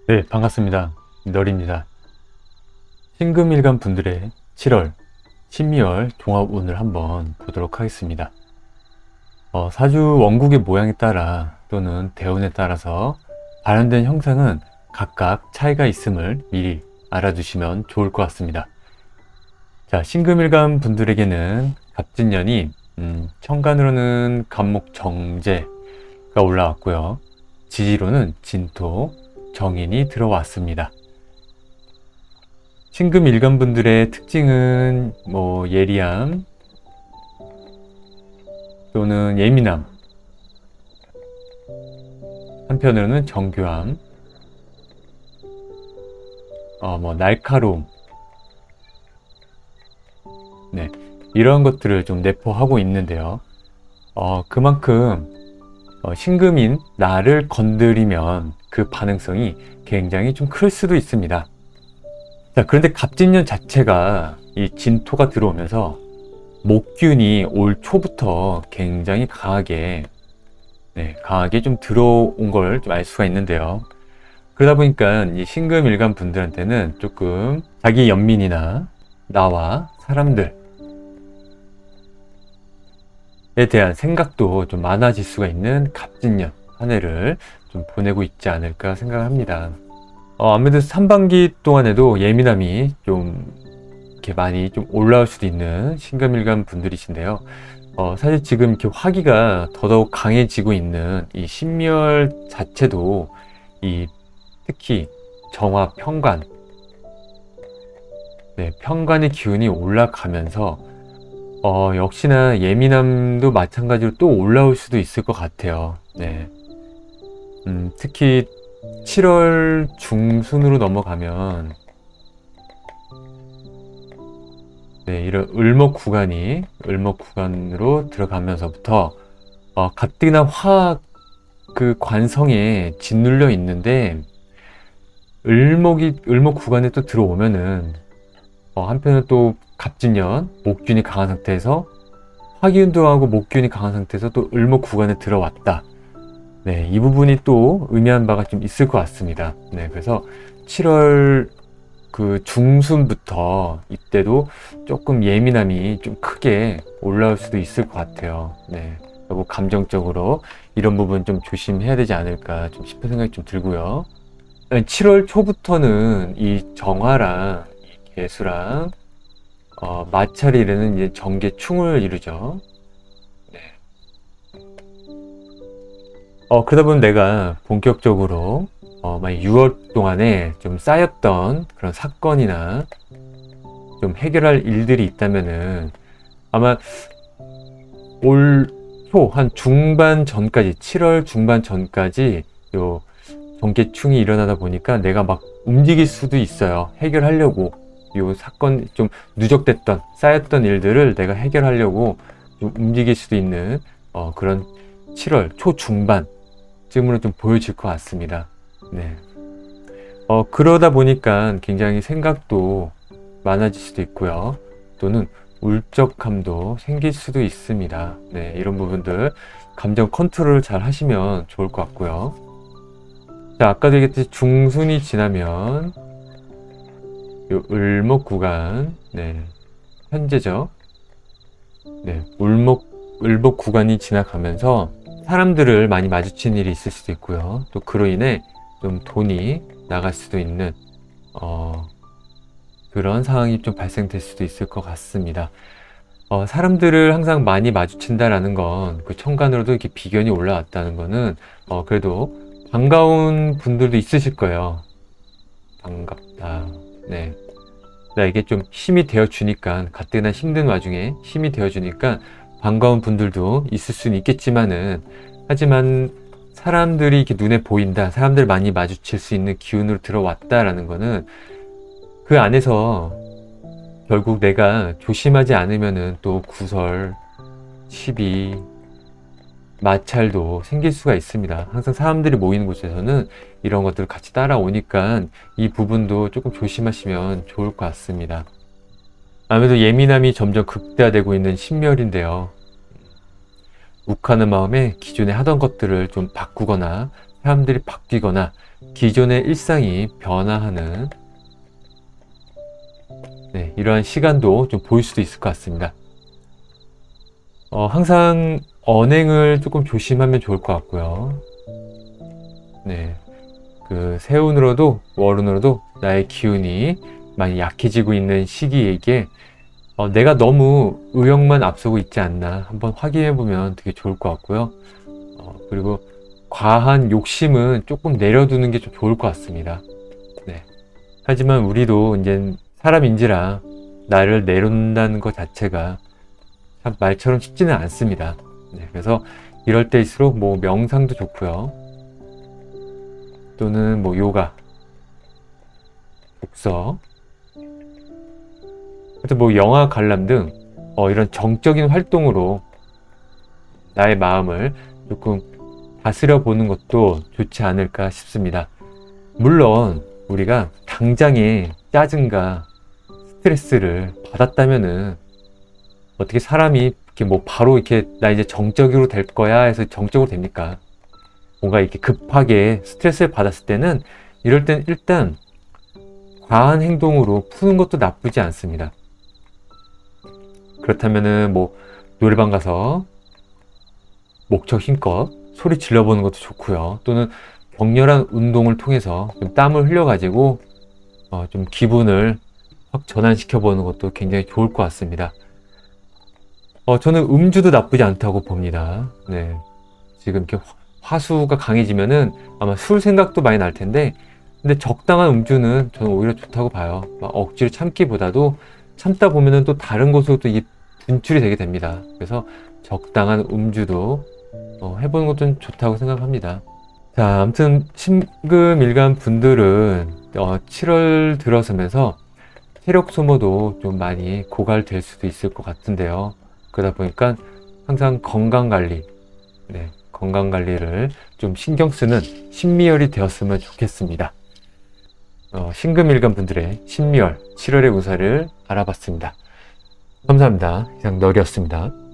네, 반갑습니다. 널입니다. 신금일간 분들의 7월, 신미월 종합운을 한번 보도록 하겠습니다. 사주 원국의 모양에 따라 또는 대운에 따라서 발현된 형상은 각각 차이가 있음을 미리 알아두시면 좋을 것 같습니다. 자, 신금일간 분들에게는 갑진년이 천간으로는 갑목 정제가 올라왔고요. 지지로는 진토, 정인이 들어왔습니다. 신금 일간분들의 특징은 예리함 또는 예민함, 한편으로는 정교함, 날카로움, 네, 이런 것들을 좀 내포하고 있는데요. 그만큼 신금인 나를 건드리면 그 반응성이 굉장히 좀 클 수도 있습니다. 자, 그런데 갑진년 자체가 이 진토가 들어오면서 목균이 올 초부터 굉장히 강하게 좀 들어온 걸 좀 알 수가 있는데요. 그러다 보니까 이 신금 일간 분들한테는 조금 자기 연민이나 나와 사람들에 대한 생각도 좀 많아질 수가 있는 갑진년 한 해를 좀 보내고 있지 않을까 생각합니다. 아무래도 상반기 동안에도 예민함이 좀 이렇게 많이 좀 올라올 수도 있는 신금일간 분들이신데요. 사실 지금 이렇게 화기가 더더욱 강해지고 있는 이 신묘월 자체도 특히 정화 편관, 편관의 기운이 올라가면서 역시나 예민함도 마찬가지로 또 올라올 수도 있을 것 같아요. 특히 7월 중순으로 넘어가면 이런 을목 구간으로 들어가면서부터 가뜩이나 화학 그 관성에 짓눌려 있는데 을목 구간에 또 들어오면은 한편은 또 갑진년 목균이 강한 상태에서 화기운동하고 목균이 강한 상태에서 또 을목 구간에 들어왔다. 이 부분이 또 의미한 바가 좀 있을 것 같습니다. 그래서 7월 그 중순부터 이때도 조금 예민함이 좀 크게 올라올 수도 있을 것 같아요. 그리고 감정적으로 이런 부분 좀 조심해야 되지 않을까 좀 싶은 생각이 좀 들고요. 7월 초부터는 이 정화랑 이 개수랑 마찰이라는 이제 정계충을 이루죠. 그러다 보면 내가 본격적으로 만약 6월 동안에 좀 쌓였던 그런 사건이나 좀 해결할 일들이 있다면은 아마 올 초 한 중반 전까지 7월 중반 전까지 요 정계충이 일어나다 보니까 내가 막 움직일 수도 있어요. 해결하려고 요 사건 좀 누적됐던 쌓였던 일들을 내가 해결하려고 좀 움직일 수도 있는 그런 7월 초중반 쯤으로 좀 보여질 것 같습니다. 그러다 보니까 굉장히 생각도 많아질 수도 있고요. 또는 울적함도 생길 수도 있습니다. 이런 부분들 감정 컨트롤을 잘 하시면 좋을 것 같고요. 자, 아까도 얘기했듯이 중순이 지나면 요 을목 구간, 현재죠. 을목 구간이 지나가면서 사람들을 많이 마주치는 일이 있을 수도 있고요. 또 그로 인해 좀 돈이 나갈 수도 있는 그런 상황이 좀 발생될 수도 있을 것 같습니다. 사람들을 항상 많이 마주친다라는 건 그 천간으로도 이렇게 비견이 올라왔다는 거는 그래도 반가운 분들도 있으실 거예요. 반갑다. 이게 좀 힘이 되어 주니까 가뜩이나 힘든 와중에 힘이 되어 주니까 반가운 분들도 있을 수는 있겠지만은 하지만 사람들이 이렇게 눈에 보인다, 사람들 많이 마주칠 수 있는 기운으로 들어왔다라는 거는 그 안에서 결국 내가 조심하지 않으면은 또 구설, 시비, 마찰도 생길 수가 있습니다. 항상 사람들이 모이는 곳에서는 이런 것들을 같이 따라오니까 이 부분도 조금 조심하시면 좋을 것 같습니다. 아무래도 예민함이 점점 극대화되고 있는 신멸인데요. 욱하는 마음에 기존에 하던 것들을 좀 바꾸거나 사람들이 바뀌거나 기존의 일상이 변화하는 이러한 시간도 좀 보일 수도 있을 것 같습니다. 항상 언행을 조금 조심하면 좋을 것 같고요. 그 세운으로도 월운으로도 나의 기운이 많이 약해지고 있는 시기이기에 내가 너무 의욕만 앞서고 있지 않나 한번 확인해 보면 되게 좋을 것 같고요. 그리고 과한 욕심은 조금 내려두는 게 좀 좋을 것 같습니다. 하지만 우리도 이제 사람인지라 나를 내려놓는다는 것 자체가 참 말처럼 쉽지는 않습니다. 그래서 이럴 때일수록 뭐 명상도 좋고요. 또는 뭐 요가, 독서, 하여튼 뭐 영화 관람 등 이런 정적인 활동으로 나의 마음을 조금 다스려 보는 것도 좋지 않을까 싶습니다. 물론 우리가 당장에 짜증과 스트레스를 받았다면은 어떻게 사람이 이렇게 뭐 바로 이렇게 나 이제 정적으로 될 거야 해서 정적으로 됩니까? 뭔가 이렇게 급하게 스트레스를 받았을 때는 이럴 땐 일단 과한 행동으로 푸는 것도 나쁘지 않습니다. 그렇다면은 뭐 노래방 가서 목청 힘껏 소리 질러보는 것도 좋고요. 또는 격렬한 운동을 통해서 좀 땀을 흘려가지고 좀 기분을 확 전환시켜보는 것도 굉장히 좋을 것 같습니다. 저는 음주도 나쁘지 않다고 봅니다. 지금 이렇게 화수가 강해지면은 아마 술 생각도 많이 날 텐데, 근데 적당한 음주는 저는 오히려 좋다고 봐요. 막 억지로 참기보다도 참다 보면은 또 다른 곳으로 또 이게 분출이 되게 됩니다. 그래서 적당한 음주도 해보는 것도 좋다고 생각합니다. 자, 아무튼 신금일간 분들은 7월 들어서면서 체력 소모도 좀 많이 고갈될 수도 있을 것 같은데요. 그러다 보니까 항상 건강관리, 건강관리를 좀 신경 쓰는 신미월이 되었으면 좋겠습니다. 신금일간 분들의 신미월 7월의 운세를 알아봤습니다. 감사합니다. 이상 널이었습니다.